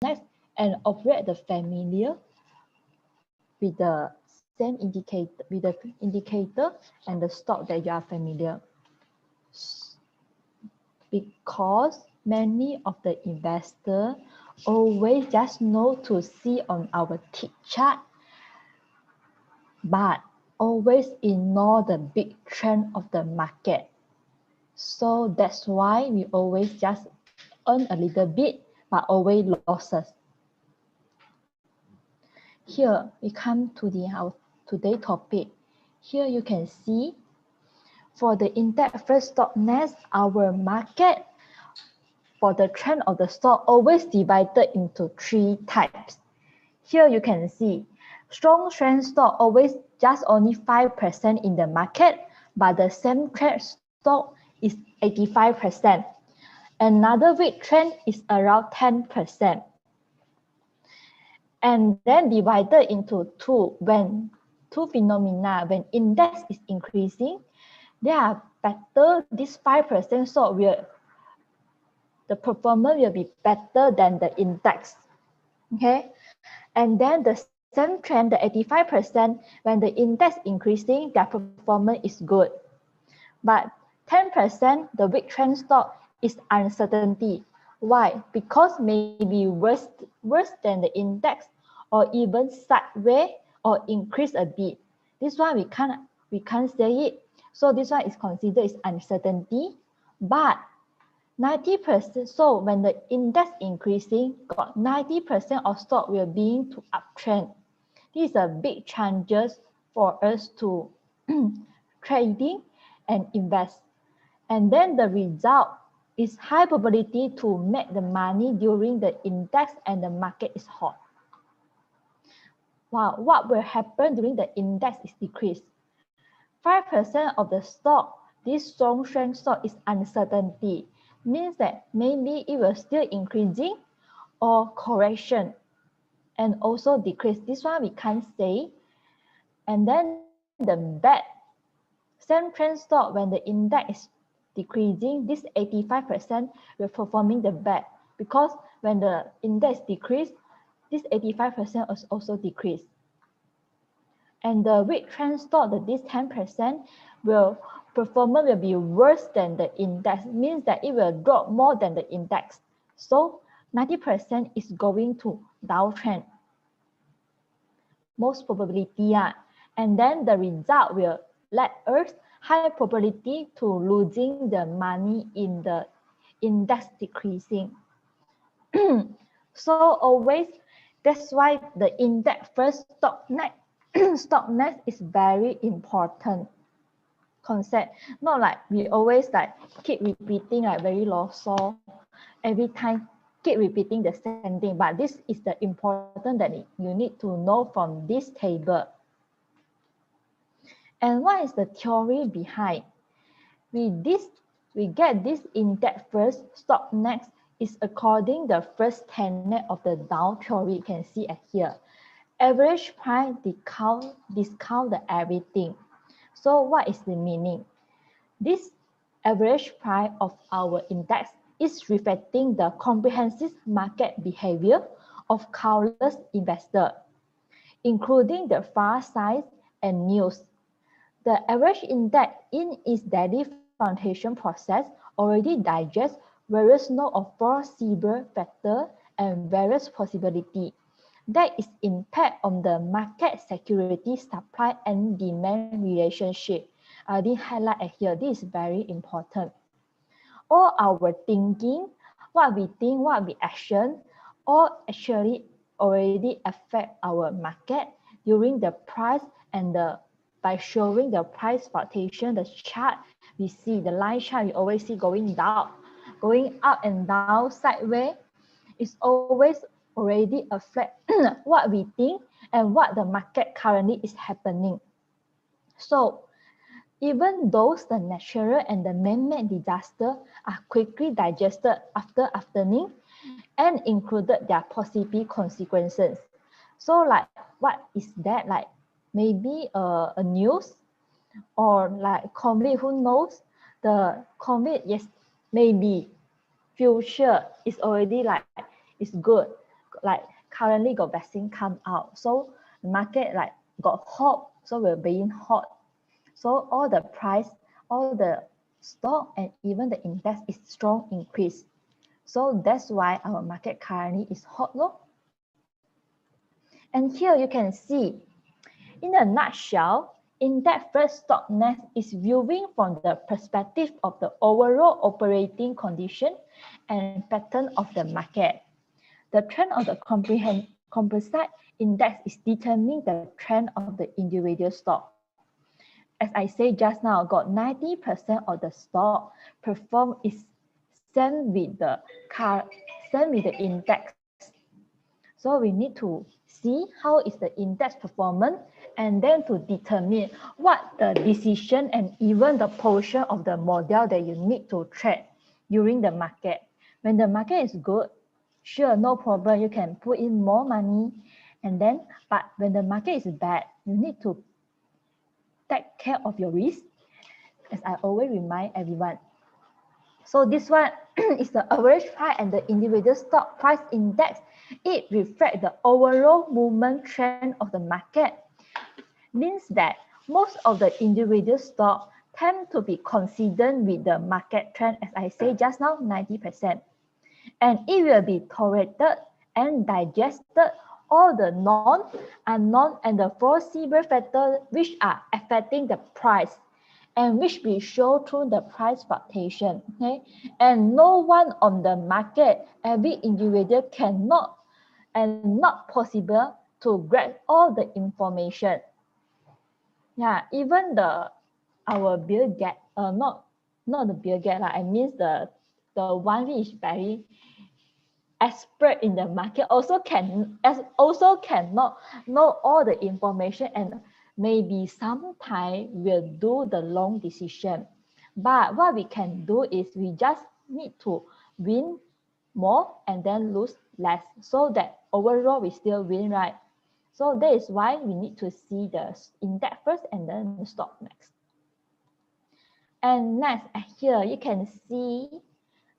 next and operate the familiar with the same indicator, with the indicator and the stock that you are familiar. Because many of the investors always just know to see on our tick chart, but always ignore the big trend of the market. So that's why we always just earn a little bit, but always losses. Here we come to our today topic. Here you can see for the index first stock next, our market for the trend of the stock always divided into 3 types. Here you can see strong trend stock always just only 5% in the market, but the same trend stock is 85%. Another weak trend is around 10%. And then divided into two phenomena. When index is increasing, they are better. This 5% stock the performance will be better than the index. Okay, and then the same trend, the 85%, when the index increasing, their performance is good. But 10%, the weak trend stock is uncertainty. Why? Because maybe worse than the index, or even sideways or increase a bit. This one we can't say it. So this one is considered as uncertainty. But 90%, so when the index increasing, got 90% of stock will be to uptrend. This is a big chances for us to trading and invest. And then the result is high probability to make the money during the index and the market is hot. Wow, what will happen during the index is decreased? 5% of the stock, this strong trend stock is uncertainty. Means that maybe it will still increasing or correction and also decrease. This one we can't say. And then the bad, same trend stock when the index is decreasing, this 85% will performing the bad, because when the index decrease, this 85% is also decrease. And the weak trend stock, this 10% performance will be worse than the index, means that it will drop more than the index. So 90% is going to downtrend. Most probability, and then the result will let us high probability to losing the money in the index decreasing. So always, that's why the index first stock next stock next is very important concept. Not like we always like keep repeating like very low-so every time, keep repeating the same thing. But this is the important that you need to know from this table. And what is the theory behind? We get this index first, stock next is according the first tenet of the Dow theory. You can see it here. Average price discount the everything. So what is the meaning? This average price of our index is reflecting the comprehensive market behavior of countless investors, including the far side and news. The average index in its daily foundation process already digests various nodes of foreseeable factors and various possibilities. That is impact on the market security, supply and demand relationship. I did highlight it here. This is very important. All our thinking, what we think, what we action, all actually already affect our market during the price and by showing the price fluctuation, the chart, we see the line chart, we always see going down, going up and down, sideways. It's always already affect what we think and what the market currently is happening. So even though the natural and the man-made disaster are quickly digested after afternoon and included their possible consequences. So like what is that? Like maybe a news or like COVID, who knows? The COVID, yes, maybe future is already like, it's good. like currently got vaccine come out, so the market like got hot, so we're being hot. So all the price, all the stock and even the index is strong increase. So that's why our market currently is hot low. And here you can see, in a nutshell, index first stock next is viewing from the perspective of the overall operating condition and pattern of the market. The trend of the composite index is determining the trend of the individual stock. As I said just now, got 90% of the stock perform is same with the index. So we need to see how is the index performance and then to determine what the decision and even the portion of the model that you need to trade during the market. When the market is good, sure, no problem, you can put in more money. And then, but when the market is bad, you need to take care of your risk, as I always remind everyone. So this one is the average price and the individual stock price index. It reflects the overall movement trend of the market. Means that most of the individual stock tend to be consistent with the market trend, as I say just now, 90%. And it will be tolerated and digested all the known, unknown, and the foreseeable factors which are affecting the price and which we show through the price fluctuation. Okay, and no one on the market, every individual cannot and not possible to grab all the information. Yeah, even our Bill Gates, not the Bill Gates, I mean the one which is very expert in the market also cannot know all the information and maybe sometimes will do the wrong decision. But what we can do is we just need to win more and then lose less, so that overall we still win, right? So that is why we need to see the index first and then the stock next. And next, here you can see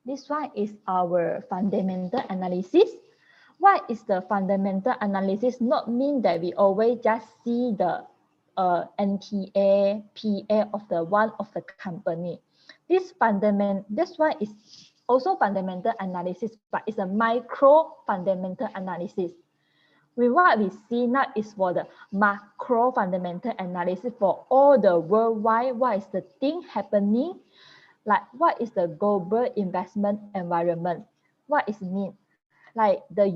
this one is our fundamental analysis. What is the fundamental analysis? Not mean that we always just see the NTA, PA of the one of the company. This one is also fundamental analysis, but it's a micro fundamental analysis. With what we see now is for the macro fundamental analysis for all the worldwide, what is the thing happening? Like what is the global investment environment? What is mean? Like the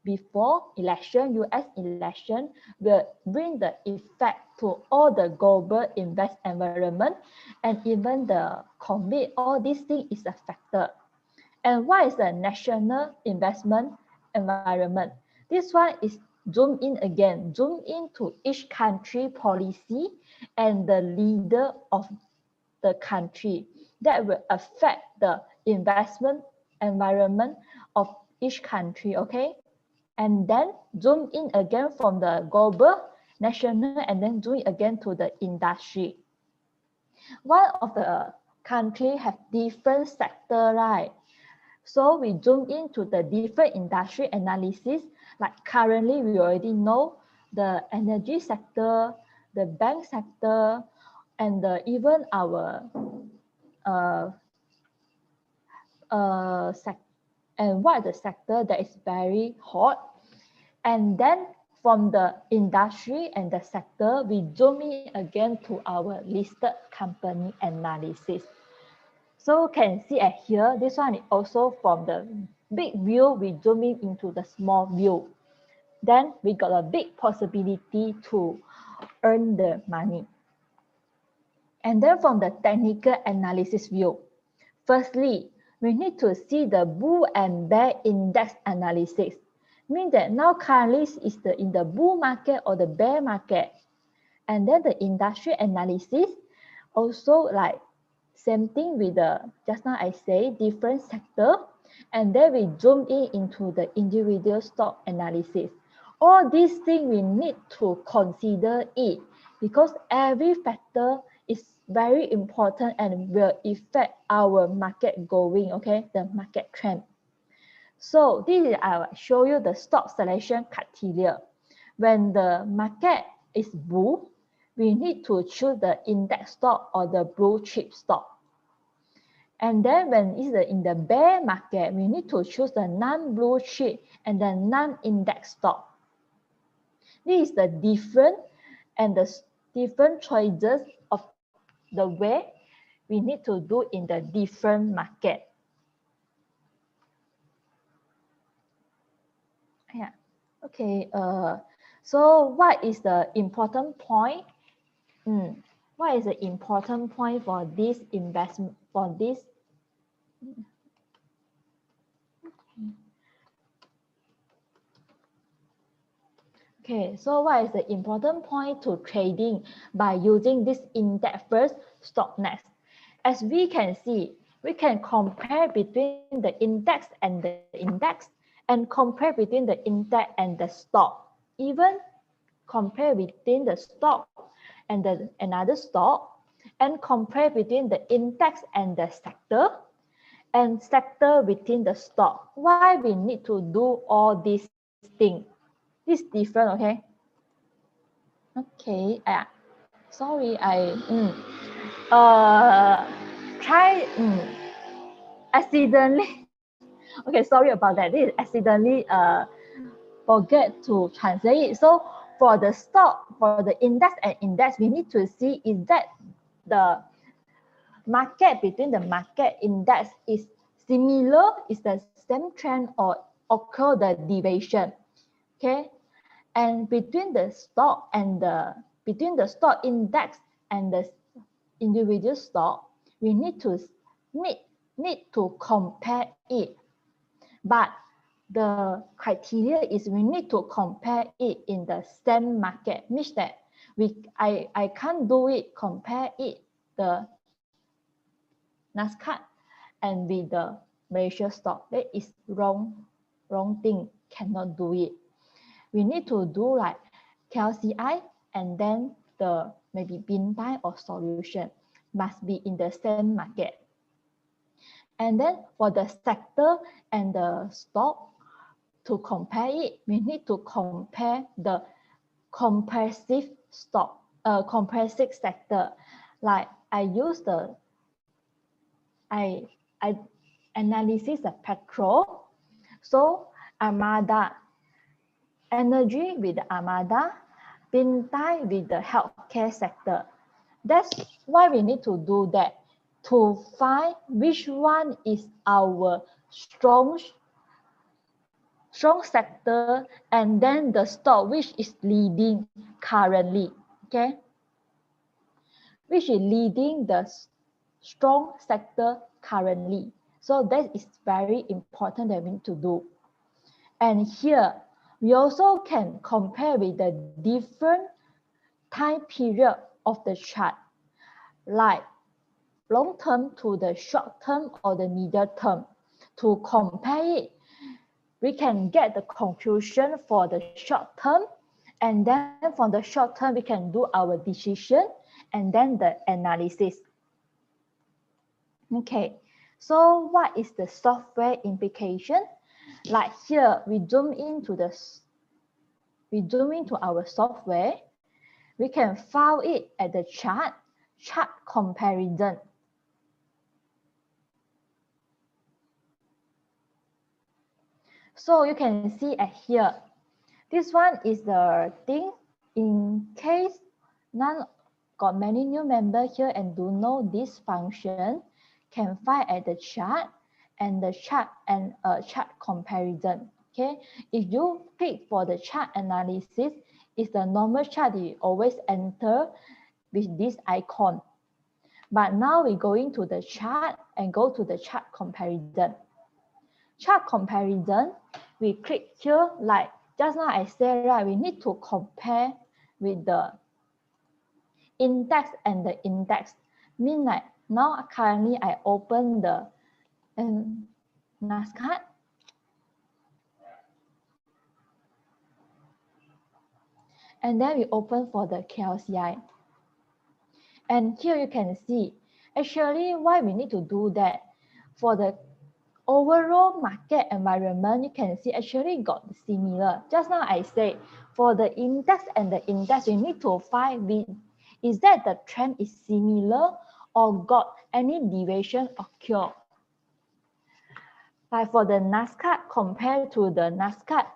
before election, US election will bring the effect to all the global invest environment, and even the COVID, all these things is a factor. And what is the national investment environment? This one is zoom in again, zoom into each country policy and the leader of the country that will affect the investment environment of each country, okay? And then zoom in again from the global, national, and then zoom again to the industry. One of the country have different sector, right? So we zoom into the different industry analysis. Like currently, we already know the energy sector, the bank sector, and even our and what the sector that is very hot. And then from the industry and the sector, we zoom in again to our listed company analysis. So can see at here, this one is also from the big view, we zoom in into the small view. Then we got a big possibility to earn the money. And then from the technical analysis view, firstly, we need to see the bull and bear index analysis. Means that now currently is in the bull market or the bear market. And then the industry analysis, also like same thing with the, just now I say, different sector. And then we zoom in into the individual stock analysis. All these things we need to consider it because every factor is very important and will affect our market going, okay, the market trend. So this is, I will show you the stock selection criteria. When the market is bull, we need to choose the index stock or the blue chip stock. And then when it's in the bear market, we need to choose the non-blue chip and the non-index stock. This is the different and the different choices of the way we need to do in the different market. Yeah. Okay. So what is the important point? What is the important point for this investment, for this? Okay, so what is the important point to trading by using this index first, stock next? As we can see, we can compare between the index and the index, and compare between the index and the stock. Even compare between the stock and another stock, and compare between the index and the sector, and sector within the stock. Why we need to do all these things? It's different, okay? Okay, sorry, try accidentally. Okay, sorry about that. This accidentally forget to translate it. So for the stock, for the index and index, we need to see is that the market between the market index is similar, is the same trend, or occur the deviation. Okay, and between the stock and between the stock index and the individual stock, we need to compare it. But the criteria is we need to compare it in the same market, means that I can't do it, compare it the NASDAQ and with the Malaysia stock. That is wrong thing, cannot do it. We need to do like KLCI and then the maybe Bintai or solution must be in the same market. And then for the sector and the stock, to compare it, we need to compare the comprehensive stock, comprehensive sector. Like I use the I analysis of petrol. So Armada, energy with the Armada, Bintai with the healthcare sector. That's why we need to do that, to find which one is our strong sector, and then the stock which is leading currently, okay? Which is leading the strong sector currently. So that is very important that we need to do. And here, we also can compare with the different time period of the chart, like long term to the short term or the medium term. To compare it, we can get the conclusion for the short term, and then from the short term, we can do our decision and then the analysis. Okay, so what is the software implication? Like here, we zoom into our software. We can file it at the chart comparison. So you can see at here, this one is the thing. In case none got many new members here and do know this function, can find at the chart and the chart and chart comparison. Okay, if you pick for the chart analysis, it's the normal chart you always enter with this icon. But now we're going to the chart and go to the chart comparison. Chart comparison, we click here, like just now I said, right, we need to compare with the index and the index. Mean like now currently I open the NASDAQ. And then we open for the KLCI. And here you can see, actually why we need to do that. For the overall market environment, you can see actually got similar. Just now I say for the index and the index, you need to find is that the trend is similar or got any deviation occur. Like for the NASDAQ compared to the NASDAQ,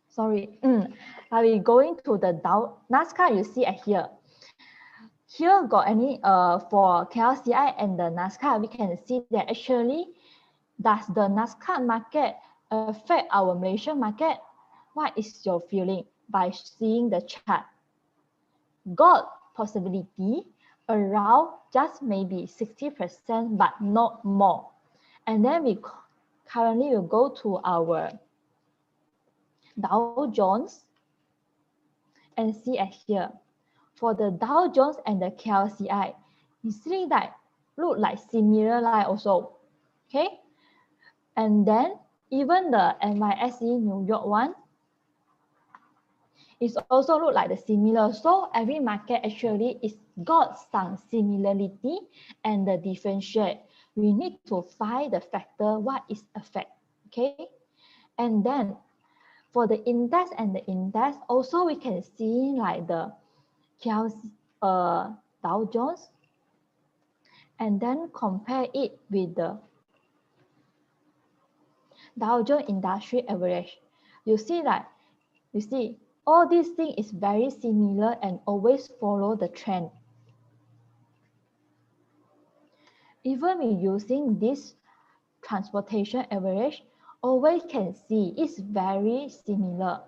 sorry, are we going to the Dow NASDAQ? You see here. Here got any for KLCI and the NASDAQ, we can see that actually does the NASDAQ market affect our Malaysian market? What is your feeling by seeing the chart? Got possibility around just maybe 60%, but not more. And then we currently will go to our Dow Jones and see here. For the Dow Jones and the KLCI, you see that look like similar line also, okay? And then even the NYSE New York one is also look like the similar. So every market actually is got some similarity and the differentiate. We need to find the factor what is affect, okay? And then for the index and the index, also we can see like the Dow Jones, and then compare it with the Dow Jones Industry Average. You see all these things is very similar and always follow the trend. Even we using this transportation average, always can see it's very similar.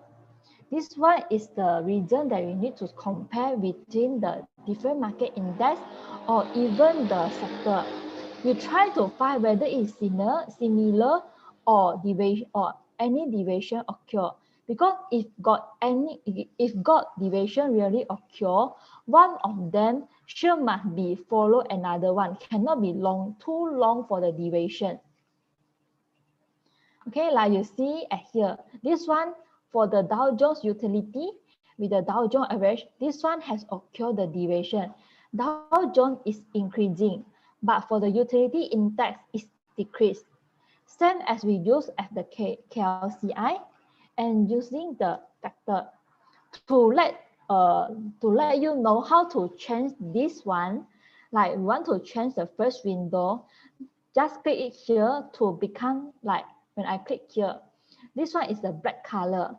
This one is the reason that we need to compare between the different market index or even the sector. We try to find whether it's similar or deviation or any deviation occur. Because if got deviation really occur, one of them sure must be follow another one. Cannot be too long for the deviation. Okay, like you see here, this one for the Dow Jones utility with the Dow Jones average, this one has occurred the deviation. Dow Jones is increasing, but for the utility index is decreased. Same as we use at the KLCI and using the factor to let you know how to change this one. Like we want to change the first window, just click it here to become like when I click here, this one is the black color.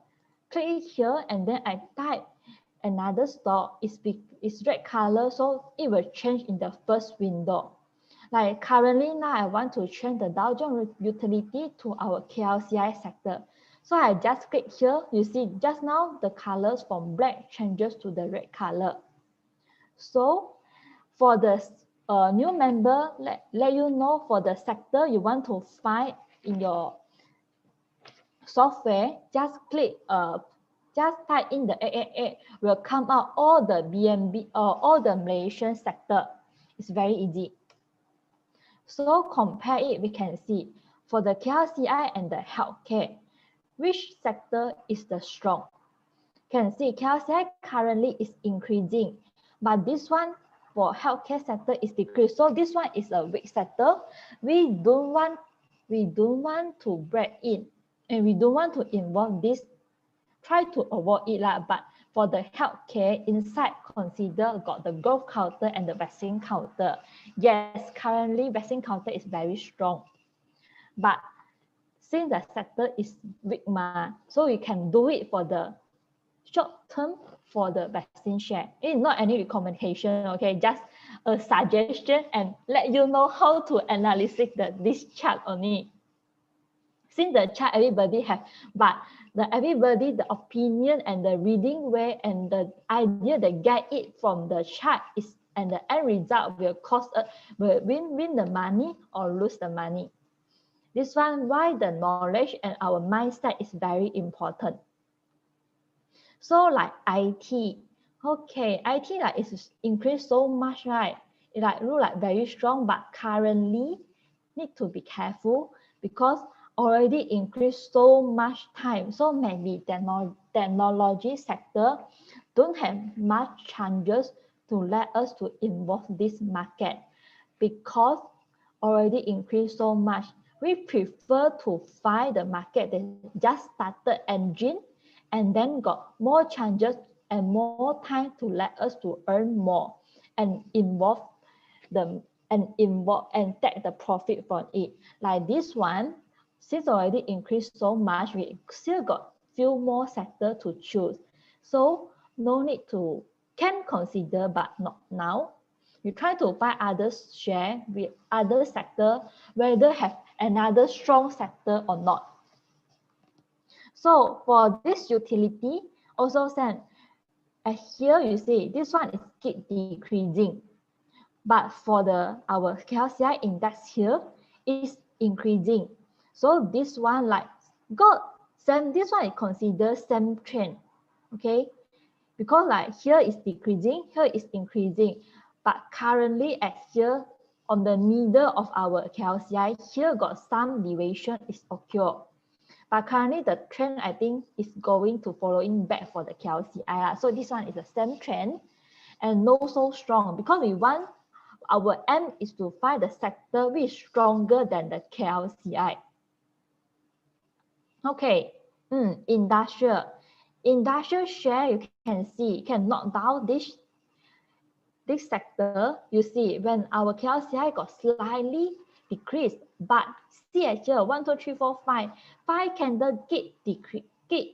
Click it here and then I type another stock is red color, so it will change in the first window. Like currently now I want to change the Dow Jones utility to our KLCI sector. So I just click here, you see just now the colors from black changes to the red color. So for the new member, let you know for the sector you want to find in your software, just click just type in the 888, will come out all the BNB or all the Malaysian sector. It's very easy. So compare it, we can see for the KLCI and the healthcare, which sector is the strong? Can see KLCI currently is increasing, but this one for healthcare sector is decreased. So this one is a weak sector. We don't want to break in, and we don't want to involve this. Try to avoid it lah. But for the healthcare inside, consider got the growth counter and the vaccine counter. Yes, currently vaccine counter is very strong, but since the sector is weak, so we can do it for the short term for the vaccine share. It's not any recommendation, okay? Just a suggestion and let you know how to analyze this chart only. Since the chart everybody have, but everybody the opinion and the reading way and the idea they get it from the chart is, and the end result will cost will win the money or lose the money. This one why the knowledge and our mindset is very important. So like IT, okay, IT like is increased so much, right? It like look like very strong, but currently need to be careful because already increased so much time. So maybe technology sector don't have much chances to let us to involve this market because already increased so much. We prefer to find the market that just started engine and then got more chances and more time to let us to earn more and involve the and take the profit from it. Like this one, since already increased so much, we still got few more sector to choose. So no need to can consider but not now. You try to find other share with other sector, whether have another strong sector or not. So for this utility, also send here you see this one is keep decreasing. But for our KLCI index here is increasing. So this one like this one is considered same trend. Okay. Because like here is decreasing, here is increasing. But currently at here on the middle of our KLCI, here got some deviation is occur. But currently the trend I think is going to following back for the KLCI. So this one is the same trend and not so strong because we want our aim is to find the sector which is stronger than the KLCI. Okay, industrial. Industrial share, you can see, can knock down this sector. You see, when our KLCI got slightly decreased, but see here, 1, 2, 3, 4, 5, 5 candle keep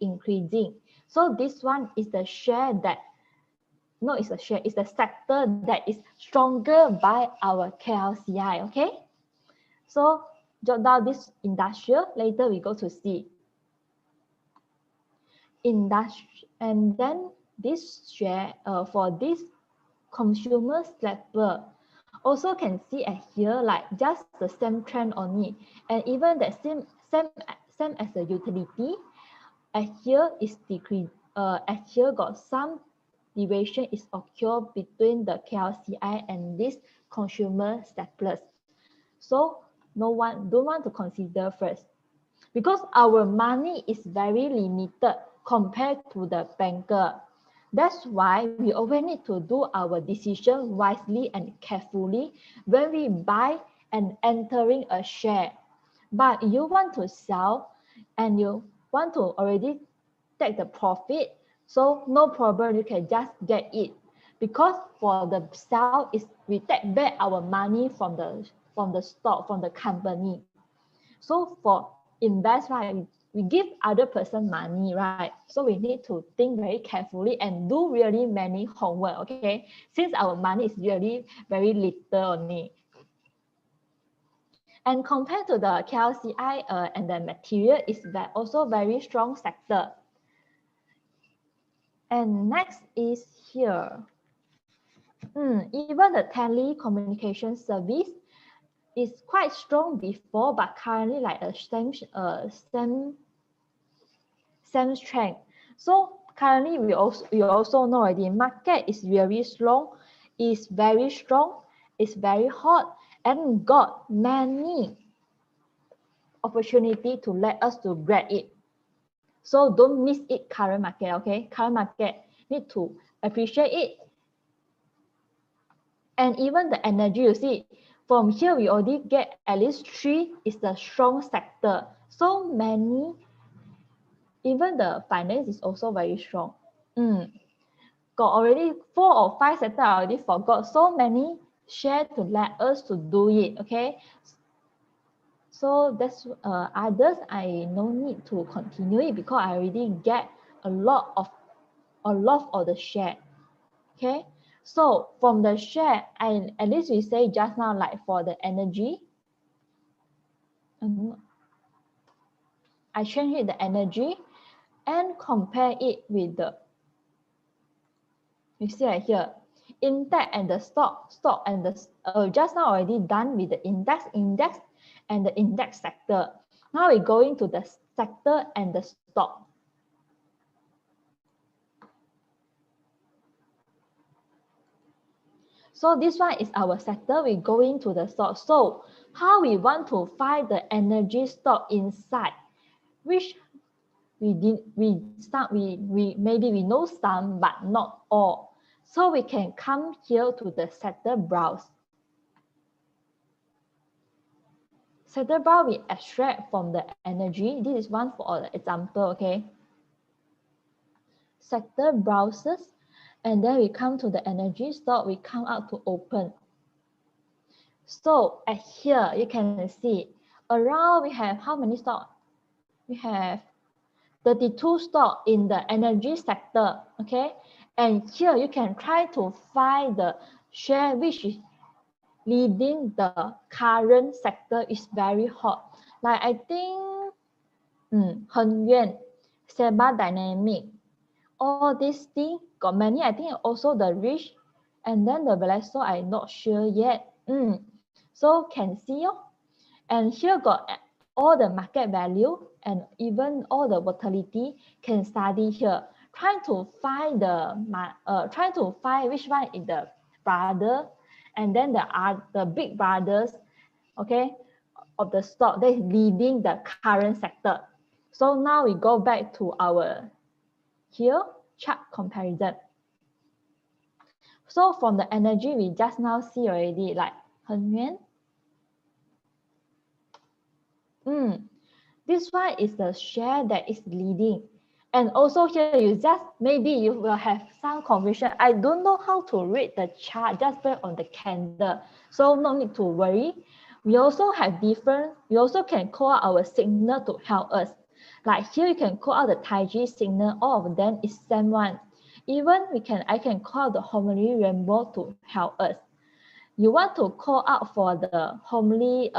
increasing. So this one is the share that no, it's a share, it's the sector that is stronger by our KLCI, okay? So jot down this industrial, later we go to C. Industry, and then this share for this consumer stapler, also can see at here like just the same trend only, and even the same as the utility, at here is decrease, at here got some deviation is occur between the KLCI and this consumer staplers. So no one don't want to consider first because our money is very limited compared to the banker. That's why we always need to do our decision wisely and carefully when we buy and entering a share. But you want to sell and you want to already take the profit, so no problem, you can just get it. Because for the sell is we take back our money from the stock, from the company. So for invest, right, we give other person money, right? So we need to think very carefully and do really many homework, okay? Since our money is really very little only. And compared to the KLCI and the material is also very strong sector. And next is here. Even the telecommunication service is quite strong before, but currently like a same strength. So currently we also know already market is very strong, is very strong, is very hot, and got many opportunity to let us to grab it. So don't miss it current market, okay? Current market need to appreciate it. And even the energy, you see, from here we already get at least 3 is the strong sector. So many, even the finance is also very strong. Got already 4 or 5 sector I already forgot. So many share to let us to do it, okay? So that's others I no need to continue it because I already get a lot of the share. Okay, so from the share, at least we say just now like for the energy, I change it the energy and compare it with the, you see right here, index and the stock and the just now already done with the index and the index sector. Now we're going to the sector and the stock. So this one is our sector. We go into the stock. So how we want to find the energy stock inside, which maybe we know some but not all. So we can come here to the sector browse. Sector browse we extract from the energy. This is one for the example, okay? Sector browses, and then we come to the energy stock. We come out to open. So at here you can see around we have how many stock? We have 32 stock in the energy sector, okay? And here you can try to find the share which is leading the current sector is very hot. Like I think Yuan, Seba Dynamic, all these things got many. I think also the rich, and then the Valesto I'm not sure yet. So can see and here got all the market value and even all the volatility can study here. Trying to find which one is the brother, and then the big brothers, okay, of the stock that is leading the current sector. So now we go back to our here chart comparison. So from the energy we just now see already like Yuan. This one is the share that is leading. And also here you just maybe you will have some confusion. I don't know how to read the chart just based on the candle. So no need to worry. We also can call out our signal to help us. Like here you can call out the Taiji signal, all of them is same one. Even I can call the homely rainbow to help us. You want to call out for the homely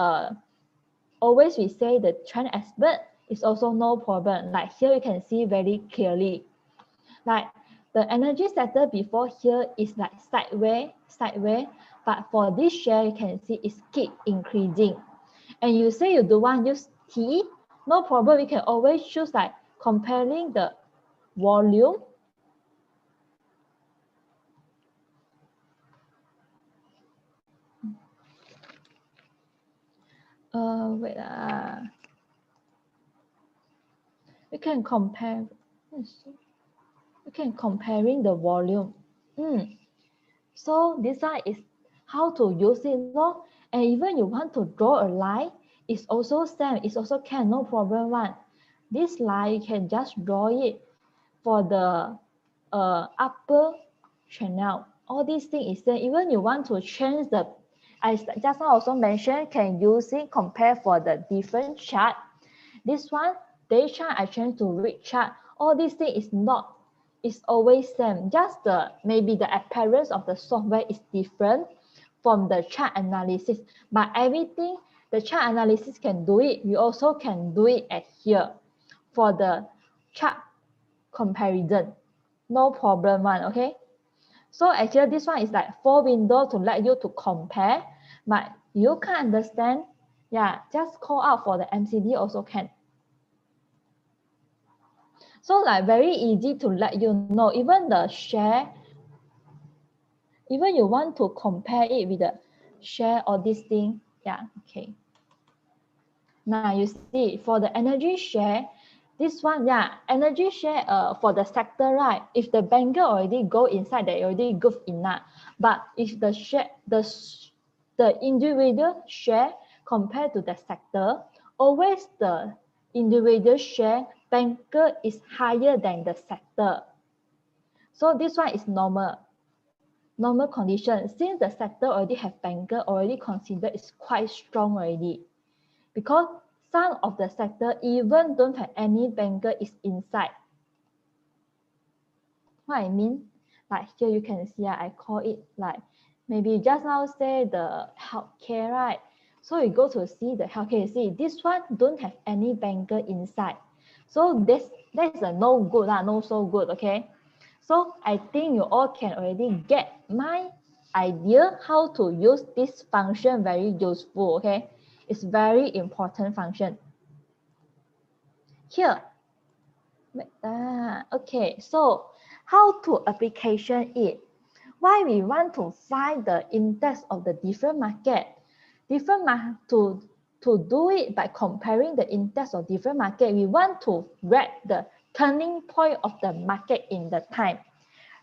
always we say the trend expert is also no problem. Like here you can see very clearly. Like the energy sector before here is like sideways, but for this share you can see it's keep increasing. And you say you don't want use T, no problem. We can always choose like comparing the volume. We can compare. We can comparing the volume. So this one is how to use it, no? And even you want to draw a line, it's also same. It's also can, no problem one. This line you can just draw it for the upper channel. All these things is there. Even you want to change the, I just now also mentioned, can use it compare for the different chart. This one, day chart, I change to week chart. All these things is not, it's always same. Just maybe the appearance of the software is different from the chart analysis. But everything, the chart analysis can do it. You also can do it at here for the chart comparison. No problem one, okay? So actually this one is like 4 windows to let you to compare, but you can understand, yeah, just call out for the MCD also can. So like very easy to let you know, even the share, even you want to compare it with the share or this thing, yeah, okay. Now you see for the energy share, this one, yeah, energy share for the sector, right? If the banker already go inside, they already good enough. But if the share, the individual share compared to the sector, always the individual share banker is higher than the sector. So this one is normal condition. Since the sector already have banker already considered is quite strong already, because some of the sector even don't have any banker is inside. What I mean, like here you can see, I call it like maybe just now say the healthcare, right? So you go to see the healthcare, see this one don't have any banker inside. So that's a no good, no so good, okay? So I think you all can already get my idea how to use this function, very useful, okay? It's very important function. Here, okay, so how to application it? Why we want to find the index of the different market? To do it by comparing the index of different market, we want to grab the turning point of the market in the time.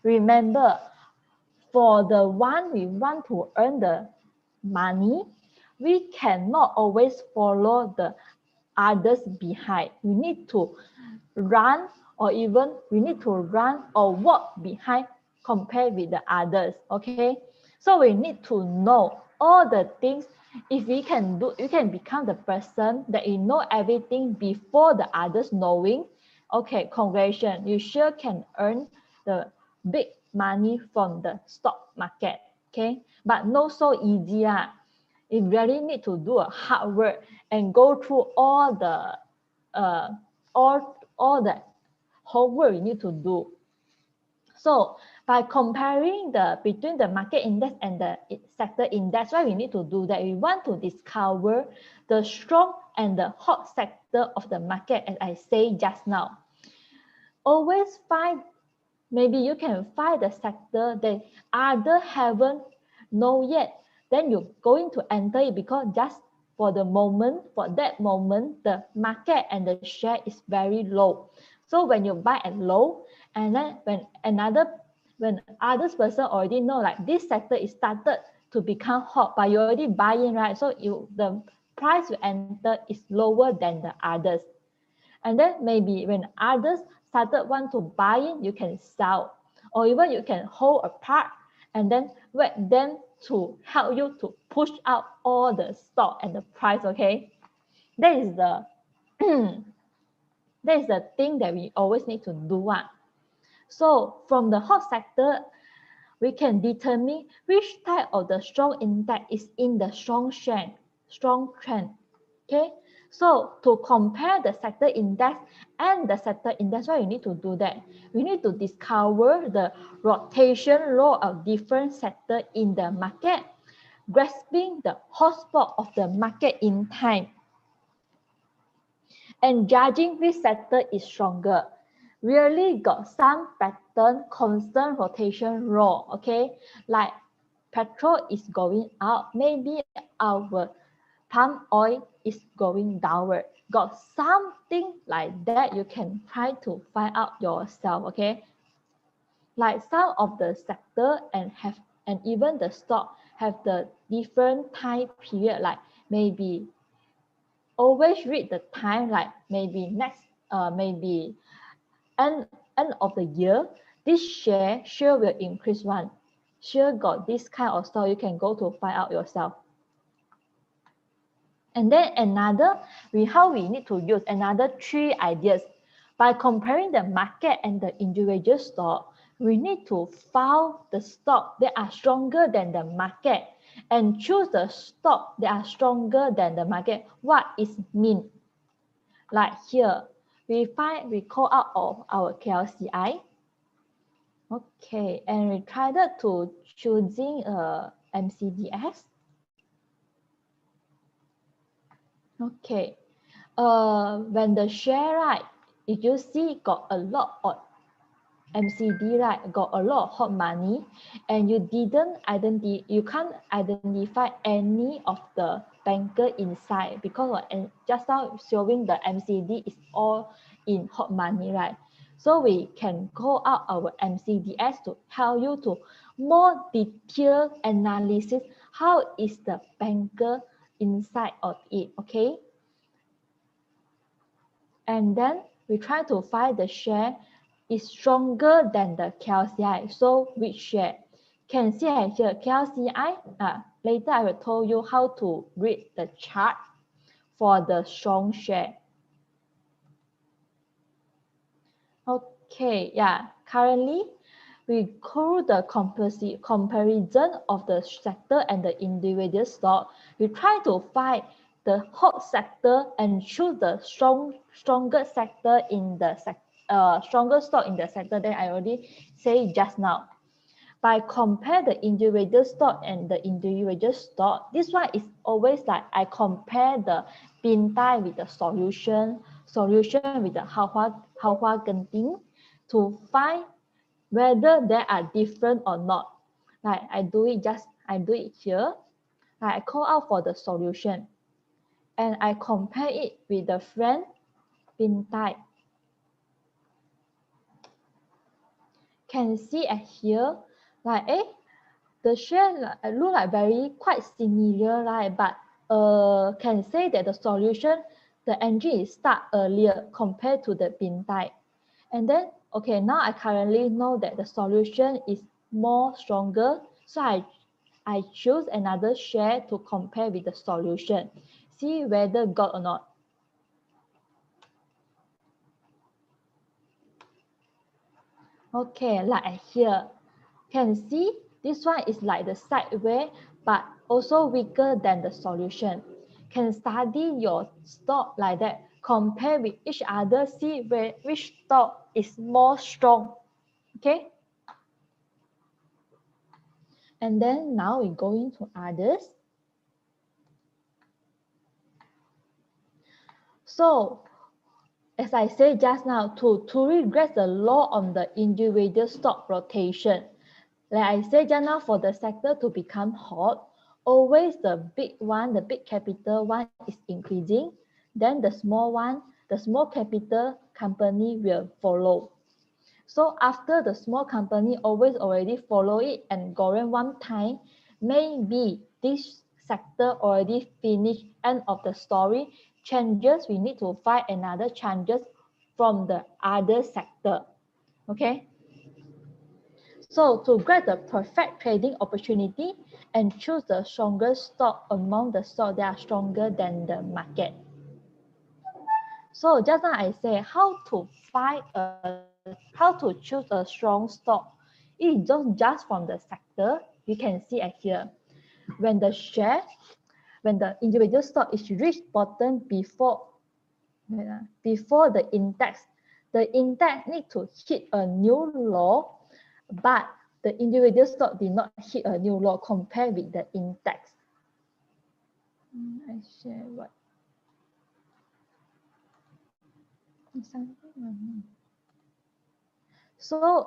Remember, for the one we want to earn the money, we cannot always follow the others behind. We need to run, or even we need to run or walk behind compared with the others. Okay, so we need to know all the things. If we can do, you can become the person that you know everything before the others knowing. Okay, congratulations, you sure can earn the big money from the stock market. Okay, but not so easy. You really need to do a hard work and go through all the all the homework you need to do. So by comparing between the market index and the sector index, why we need to do that? We want to discover the strong and the hot sector of the market, as I say just now. Always find, maybe you can find the sector that others haven't know yet. Then you're going to enter it because just for the moment, for that moment, the market and the share is very low. So when you buy at low, and then when other person already know like this sector is started to become hot, but you already buy in, right? So the price you enter is lower than the others. And then maybe when others started want to buy in, you can sell, or even you can hold apart and then wait them to help you to push out all the stock and the price. Okay, that is the that is the thing that we always need to do. So from the hot sector, we can determine which type of the strong index is in the strong trend. Okay, so to compare the sector index and the sector index, why you need to do that? We need to discover the rotation law of different sectors in the market, grasping the hotspot of the market in time, and judging which sector is stronger. Really got some pattern, constant rotation law. Okay, like petrol is going up, maybe our palm oil is going downward. Got something like that, you can try to find out yourself. Okay, like some of the sector and even the stock have the different time period, like maybe always read the time, like maybe maybe end of the year, this share sure will increase one. Sure got this kind of stock, you can go to find out yourself. And then how we need to use another 3 ideas. By comparing the market and the individual stock, we need to find the stock that are stronger than the market and choose the stock that are stronger than the market. What is mean? Like here, we call out of our KLCI. Okay, and we tried to choosing MCDS. Okay, when the share, right, if you see got a lot of MCD, right, got a lot of hot money, and you can't identify any of the banker inside because just now showing the MCD is all in hot money, right? So we can call out our MCDS to help you to more detailed analysis. How is the banker inside of it? Okay, and then we try to find the share is stronger than the KLCI. So which share? Can see here KLCI. Later I will tell you how to read the chart for the strong share. Okay, yeah. Currently, we call the comparison of the sector and the individual stock. We try to find the hot sector and choose the stronger sector in the stronger stock in the sector that I already say just now. By compare the individual stock and the individual stock, this one is always like I compare the Bintai with the solution with the Hao Genting to find whether they are different or not. Like I do it here. Like I call out for the solution and I compare it with the friend pin type. Can see at here, like the share look like very quite similar, right? But can say that the solution, the engine is start earlier compared to the pin type. And then, okay, now I currently know that the solution is more stronger. So I choose another share to compare with the solution. See whether got or not. Okay, like here. Can see this one is like the sideway, but also weaker than the solution. Can study your stock like that, compare with each other, see which stock is more strong. Okay. And then now we go into others. So as I said just now, to regress the law on the individual stock rotation, like I said just now, for the sector to become hot, always the big one, the big capital one is increasing, then the small one, the small capital company will follow. So after the small company always already follow it and go in one time, maybe this sector already finished, end of the story. Changes, we need to find another changes from the other sector. Okay. So to get the perfect trading opportunity and choose the strongest stock among the stocks that are stronger than the market. So just now I say how to how to choose a strong stock. It is just from the sector. You can see it here. When the share, when the individual stock is reached bottom before the index need to hit a new low, but the individual stock did not hit a new low compared with the index. I share what? So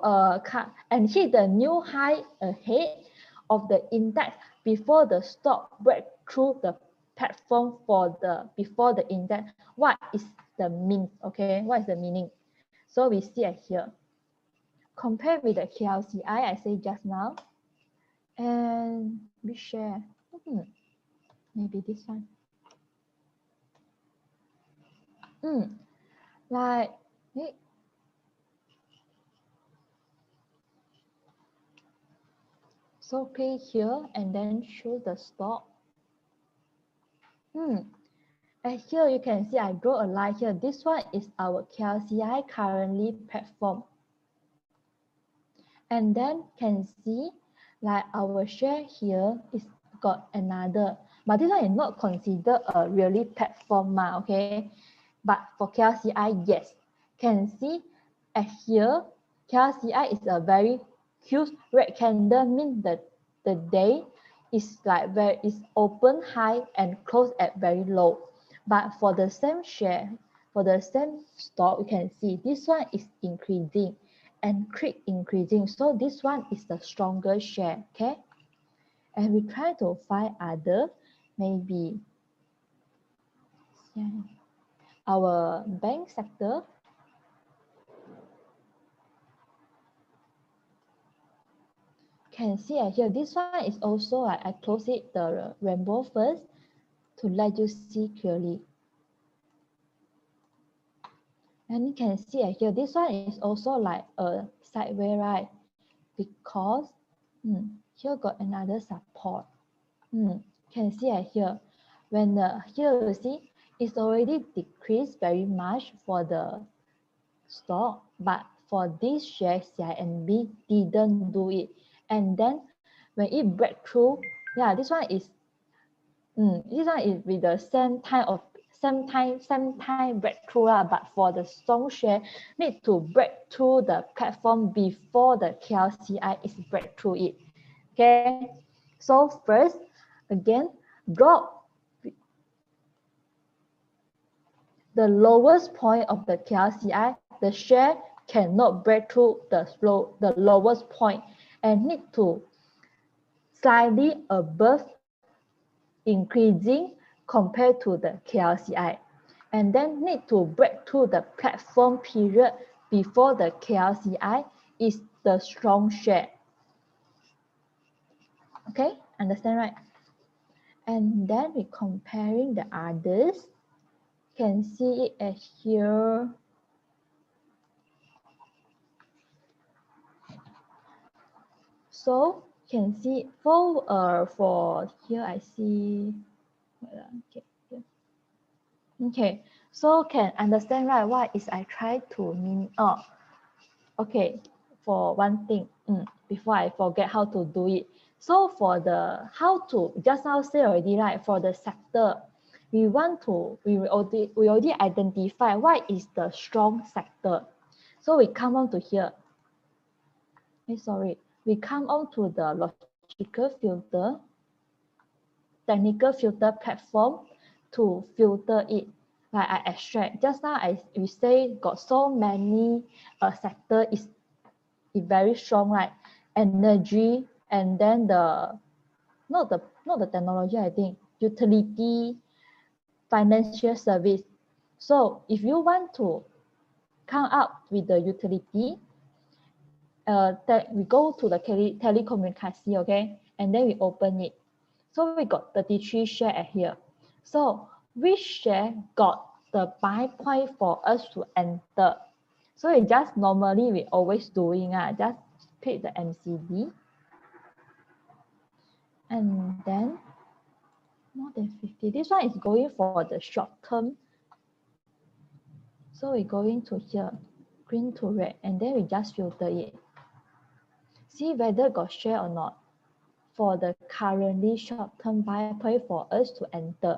and hit the new high ahead of the index before the stock break through the platform for the before the index. What is the mean? Okay, what is the meaning? So we see it here. Compare with the KLCI, I say just now, and we share. Maybe this one. Like so click here and then choose the stock. And here you can see I draw a line here. This one is our KLCI currently platform. And then can see like our share here is got another, but this one is not considered a really platform, okay? But for KLCI, yes. Can see at here, KLCI is a very huge red candle, means that the day is like where it's open high and close at very low. But for the same share, for the same stock, you can see this one is increasing and keep increasing. So this one is the stronger share, okay? And we try to find other, maybe our bank sector. Can see here, this one is also like I close it the rainbow first to let you see clearly. And you can see here, this one is also like a sideway, right? Because here got another support. Can see here, when here you see it's already decreased very much for the stock, but for this share CINB didn't do it. And then when it break through, yeah, this one is with the same time breakthrough, but for the strong share need to break through the platform before the KLCI is break through it. Okay, so first again drop the lowest point of the KLCI, the share cannot break through the lowest point and need to slightly above increasing compared to the KLCI, and then need to break through the platform period before the KLCI is the strong share. Okay, understand, right? And then we comparing the others, can see it as here. So can see for here I see okay, here. Okay, so can understand, right? What is I try to mean? Oh, okay, for one thing, before I forget how to do it. So for the how to, just now say already, right? For the sector, we already identify what is the strong sector. So we come on to here. Sorry, we come on to the logical filter, technical filter platform to filter it. Like I extract. Just now we say got so many sector is very strong, right? Energy, and then not the technology, I think utility, financial service. So if you want to come up with the utility, we go to the telecommunication, okay, and then we open it. So we got 33 share at here. So which share got the buy point for us to enter? So it just normally we always doing just pick the MCD, and then more than 50. This one is going for the short term. So we're going to here, green to red, and then we just filter it. See whether got share or not for the currently short-term buy point for us to enter.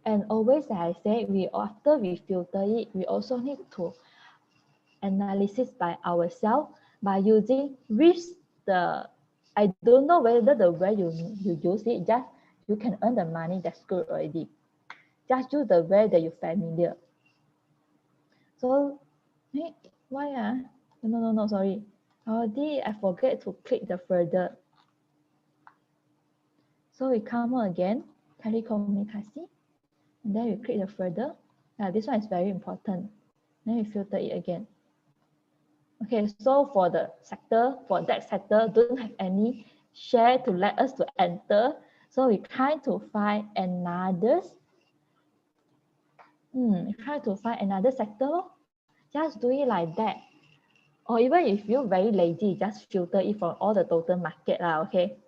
And always, as I say, after we filter it, we also need to analysis by ourselves by using I don't know whether the way you use it, just you can earn the money, that's good already. Just use the way that you're familiar. So, why no, sorry. Already I forget to click the further. So we come on again, telecommunication, and then we click the further. This one is very important. Then we filter it again. Okay, so for the sector, for that sector, don't have any share to let us to enter. So we try to find another. Try to find another sector. Just do it like that. Or even if you're very lazy, just filter it from all the total market okay.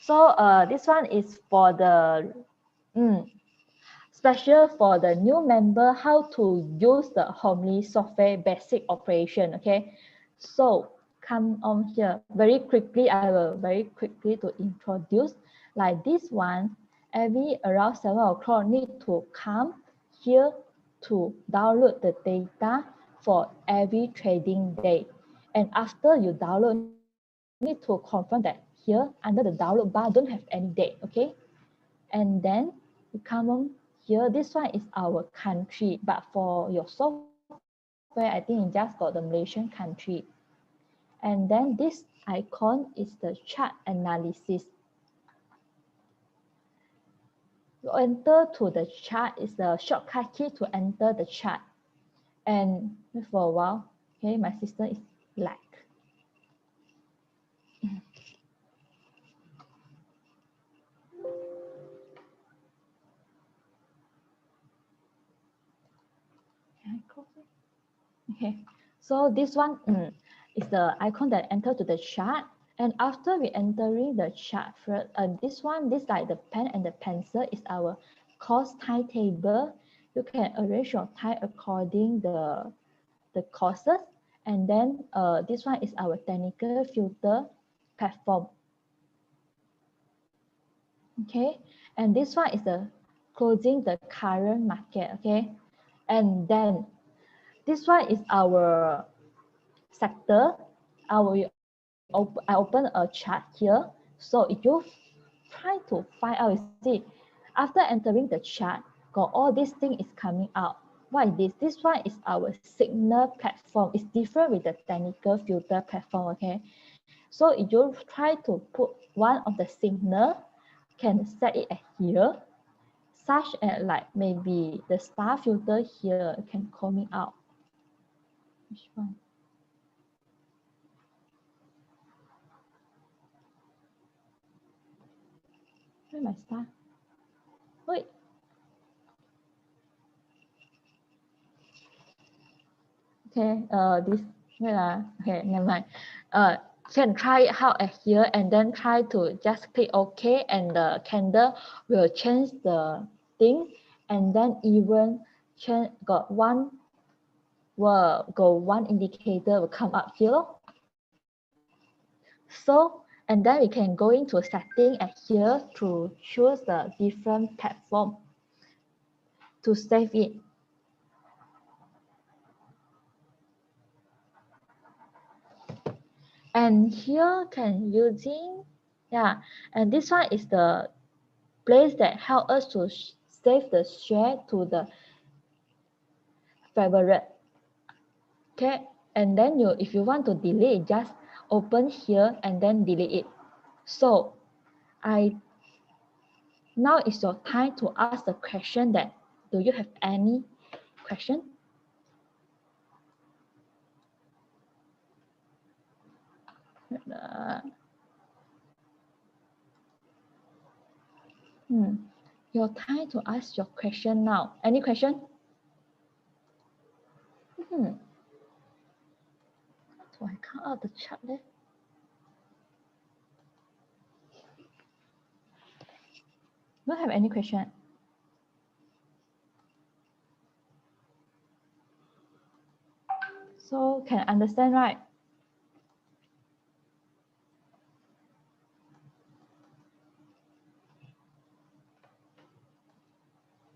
So this one is for the special for the new member, how to use the Homely software basic operation. Okay, so come on here very quickly. I will very quickly to introduce like this one. Every around 7 o'clock need to come here to download the data for every trading day. And after you download, need to confirm that here under the download bar don't have any date, okay? And then you come on here, this one is our country, but for your software, I think it just got the Malaysian country. And then this icon is the chart analysis. You enter to the chart is the shortcut key to enter the chart. And for a while, okay, my system is black. Okay, so this one is the icon that enter to the chart. And after we entering the chart, this like the pen and the pencil is our course timetable. You can arrange your time according the courses. And then this one is our technical filter platform. Okay, and this one is the closing the current market. Okay, and then this one is our sector. I open a chart here. So if you try to find out, you see, after entering the chart, got all these things is coming out. what is this? This one is our signal platform. It's different with the technical filter platform, okay? So if you try to put one of the signal, can set it at here, such as like maybe the star filter here can coming out. Which one? Where my star? Wait. Okay, this, okay, never mind. Can try it out at here and then try to just click OK, and the candle will change the thing, and then even change, got one indicator will come up here. So, and then we can go into setting at here to choose the different platform to save it. And here can using, yeah, and this one is the place that help us to save the share to the favorite. Okay, and then if you want to delete, just open here and then delete it. So now is your time to ask the question that, do you have any question? Your time to ask your question now. Any question? So I count out the chart there. Don't have any question. So can understand, right?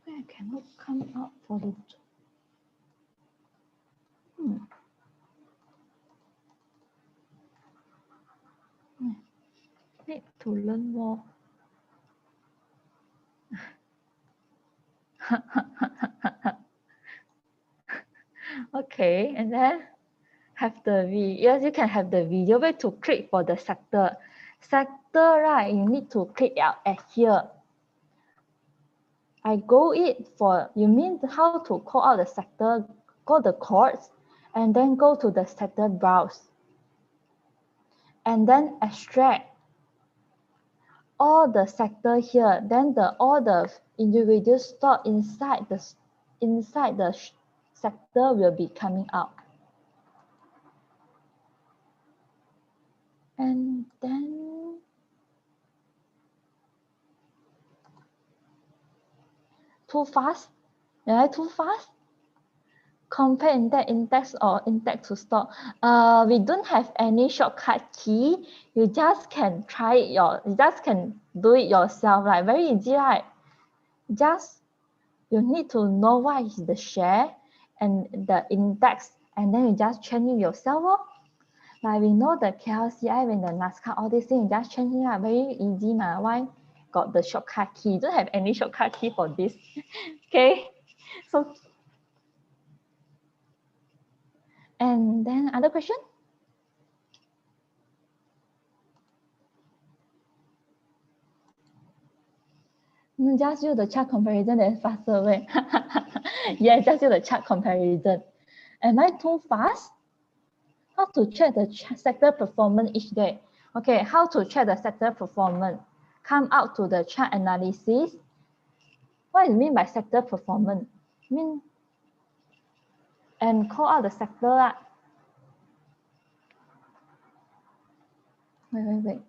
I cannot come out for the need to learn more. Okay, and then have the yes, you can have the video way to click for the sector. Sector, right? You need to click out at here. I go it for, you mean how to call out the sector, go the chords, and then go to the sector browse. And then extract all the sector here. Then all the individual stored inside the sector will be coming out. And then too fast? Yeah, too fast? Compare index or index to stock. We don't have any shortcut key. You just can try it you just can do it yourself, like very easy, right? Just you need to know what is the share and the index, and then you just change it yourself. Like we know the KLCI and the NASCAR, all these things, just change it, very easy. Why got the shortcut key? Don't have any shortcut key for this. Okay, so and then other question? Just use the chart comparison, that's faster way. Yes, just use the chart comparison. Am I too fast? How to check the sector performance each day? Okay, how to check the sector performance? Come out to the chart analysis. What is mean by sector performance? And call out the sector. Wait.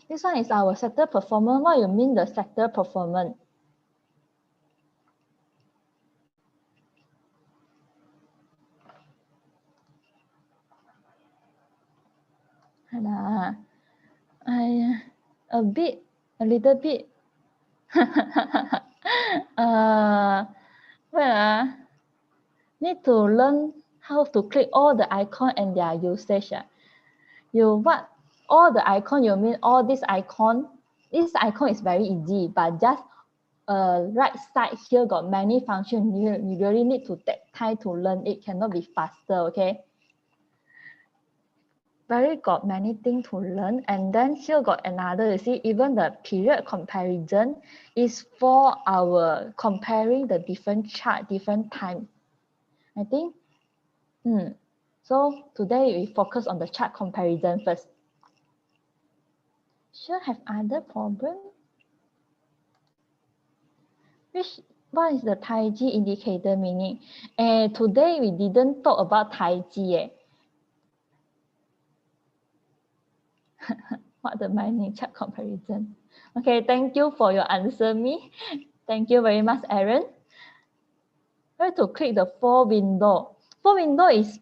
This one is our sector performance. What you mean the sector performance? A little bit. Need to learn how to click all the icon and their usage. What all the icon, you mean all this icon? This icon is very easy, but just right side here got many functions. You really need to take time to learn it. Cannot be faster, okay? Very got many things to learn. And then here got another, you see, even the period comparison is for our comparing the different chart, different time. I think, so today we focus on the chart comparison first. Sure have other problem. What is the Taiji indicator meaning? And today we didn't talk about Taiji. What the meaning chart comparison? Okay, thank you for your answer me. Thank you very much, Aaron. Where to click the four window? Four window is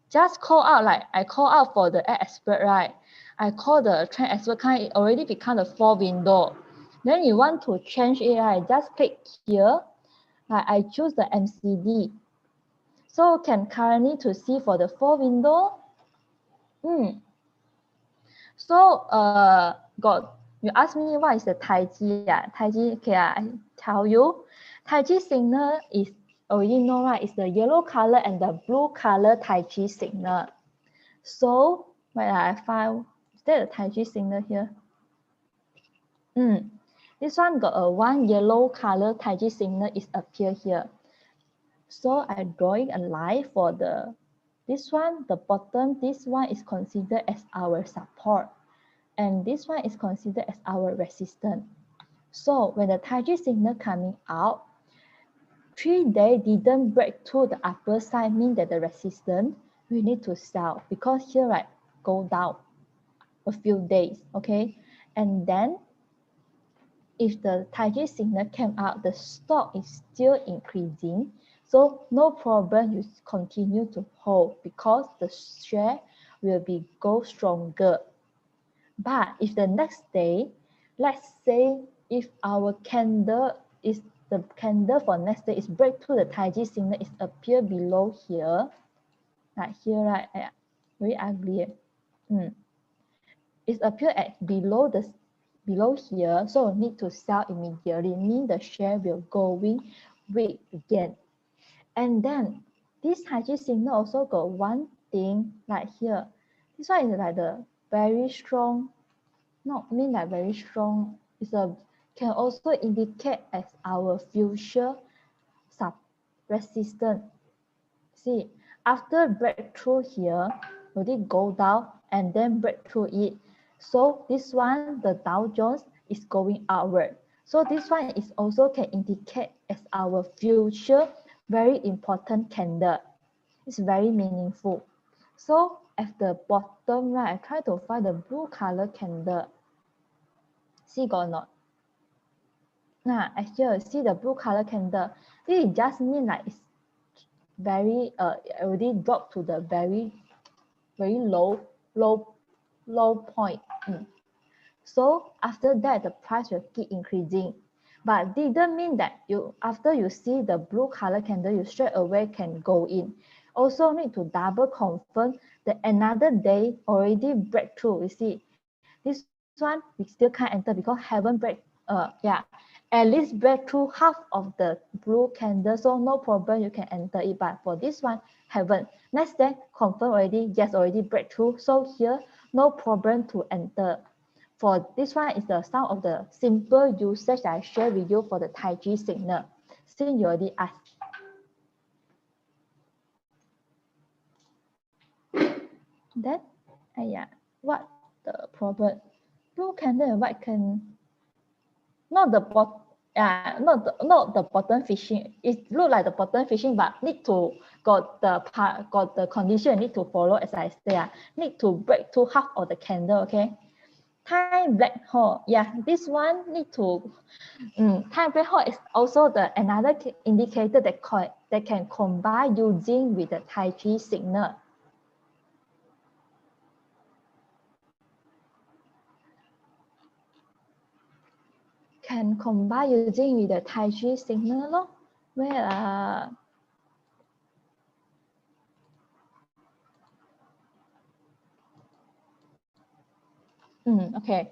just call out, like I call out for the expert, right? I call the trend expert kind, it already become the four window. Then you want to change it, right? Just click here. Like I choose the MCD. So can currently to see for the four window. So you ask me what is the Taiji? Taiji, okay, I tell you. Taiji signal is already know, right? It's the yellow color and the blue color Taiji signal. So when I find, is there a Taiji signal here? This one got a one yellow color Taiji signal is appear here. So I'm drawing a line for this one, the bottom, this one is considered as our support. And this one is considered as our resistance. So when the Taiji signal coming out, 3 days didn't break through the upper side, mean that the resistance, we need to sell because here, right, go down a few days, okay? And then if the Taiji signal came out, the stock is still increasing. So no problem, you continue to hold because the share will be go stronger. But if the next day, let's say if our candle is the candle for next day is break through the Taiji signal is appear below here, like here, right? Very ugly. It's appear at below here, so need to sell immediately. Mean the share will going weak again. And then this Taiji signal also got one thing like here. This one is like the very strong. Not mean like very strong. Can also indicate as our future sub resistance. See, after breakthrough here, will it go down and then break through it? So this one, the Dow Jones is going outward. So this one is also can indicate as our future very important candle. It's very meaningful. So at the bottom right, I try to find the blue color candle. See got or not? Now, here, see the blue color candle. This just mean like it's very already dropped to the very low point. So after that, the price will keep increasing. But didn't mean that after you see the blue color candle, you straight away can go in. Also need to double confirm that another day already break through. You see, this one we still can't enter because haven't break. At least break through half of the blue candle, so no problem, you can enter it. But for this one, haven't. Next day, confirm already, yes, already break through. So here, no problem to enter. For this one is the some of the simple usage that I share with you for the Taiji signal. Since you already asked. Then, what the problem? Blue candle and white can not the not the bottom fishing. It look like the bottom fishing, but need to got the condition need to follow as I say. Need to break through half of the candle, okay? Time black hole. Yeah, this one need to time black hole is also the another indicator that can combine using with the Taiji signal. Can combine using with the Taiji signal, where okay.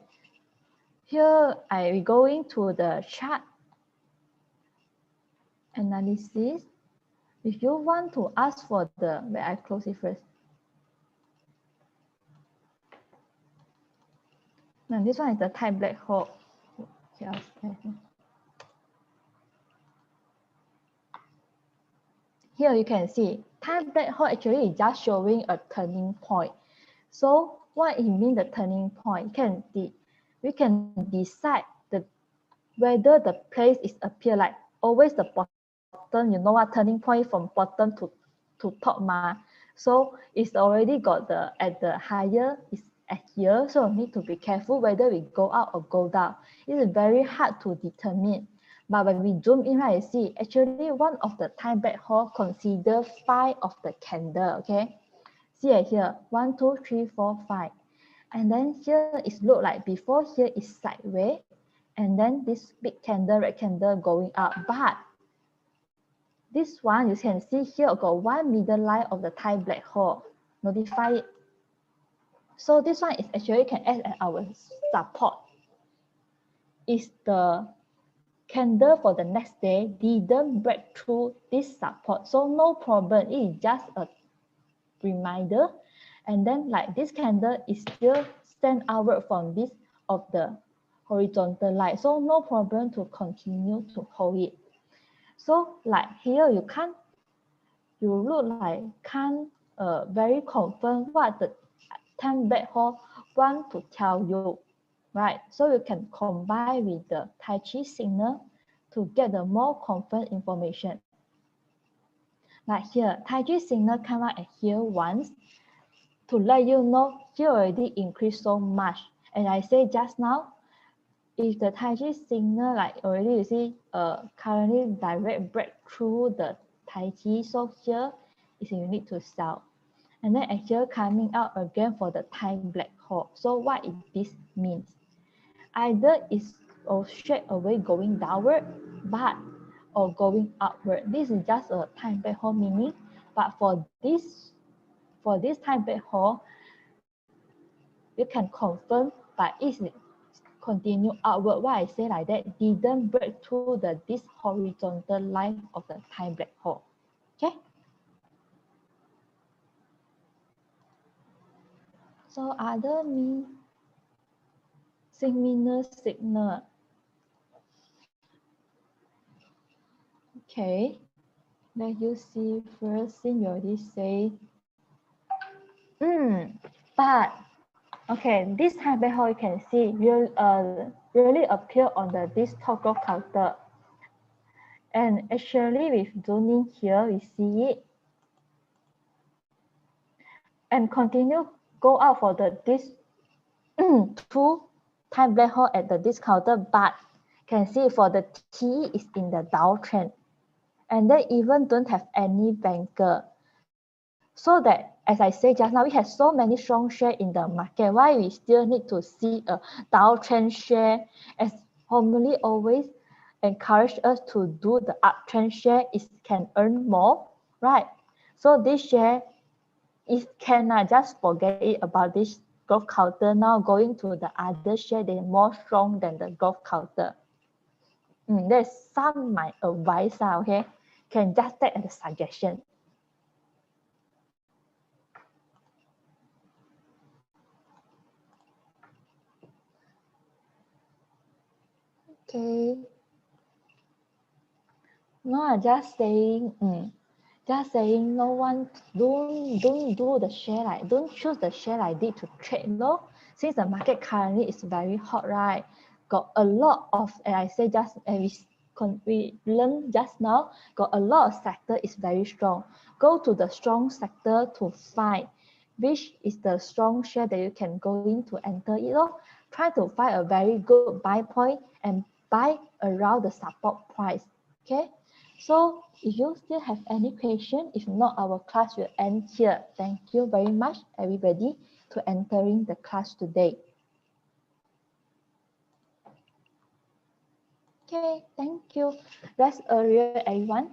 Here I will going to the chart analysis. If you want to ask for the, where I close it first. Now this one is the type black hole. Here you can see type black hole actually is just showing a turning point. So what it means the turning point? We can decide whether the place is appear like always the bottom. You know what, turning point from bottom to top ma. So it's already got the at the higher is at here. So we need to be careful whether we go up or go down. It is very hard to determine. But when we zoom in, right, you see actually one of the time black hole consider 5 of the candle. Okay, see here 1, 2, 3, 4, 5, and then here it look like before here is sideways, and then this big candle, red candle going up. But this one you can see here got one middle line of the time black hole. Notify it. So this one is actually can act as our support. Is the candle for the next day didn't break through this support, so no problem. It is just a reminder. And then like this candle is still stand outward from this of the horizontal line, so no problem to continue to hold it. So like here you look like can't very confirm what the time black hole want to tell you, right? So you can combine with the Tai Chi signal to get the more confirmed information. Like here, Tai Chi signal come out at here once to let you know here already increased so much. And I say just now, if the Tai Chi signal like already you see currently direct breakthrough the Tai Chi, so here is you need to sell. And then here coming out again for the time black hole. So what this means? Either it's straight away going downward, but or going upward. This is just a time black hole meaning. But for this time black hole, you can confirm, but it's continue outward. Why I say like that? Didn't break through this horizontal line of the time black hole. Okay. So other similar signal. Okay, let you see first. Since you already say, but okay, this time black hole you can see really appear on this top growth counter. And actually with zooming here, we see it and continue go out for this two time black hole at this counter, but can see for the T is in the downtrend, and they even don't have any banker. So that, as I say just now, we have so many strong share in the market. Why we still need to see a downtrend share? As Homely always encourage us to do the uptrend share, it can earn more, right? So this share, it cannot just forget it about this growth counter. Now going to the other share, they're more strong than the growth counter. There's some my advice, okay? Can just take as a suggestion. Okay. No, I'm just saying, no one don't do the share like, don't choose the share like this to trade, no. Since the market currently is very hot, right? Got a lot of, and I say just, and we learned just now, got a lot of sector is very strong. Go to the strong sector to find which is the strong share that you can go in to enter it. Try to find a very good buy point and buy around the support price. Okay. So if you still have any question, if not, our class will end here. Thank you very much, everybody, to entering the class today. Okay, thank you. Rest earlier, everyone.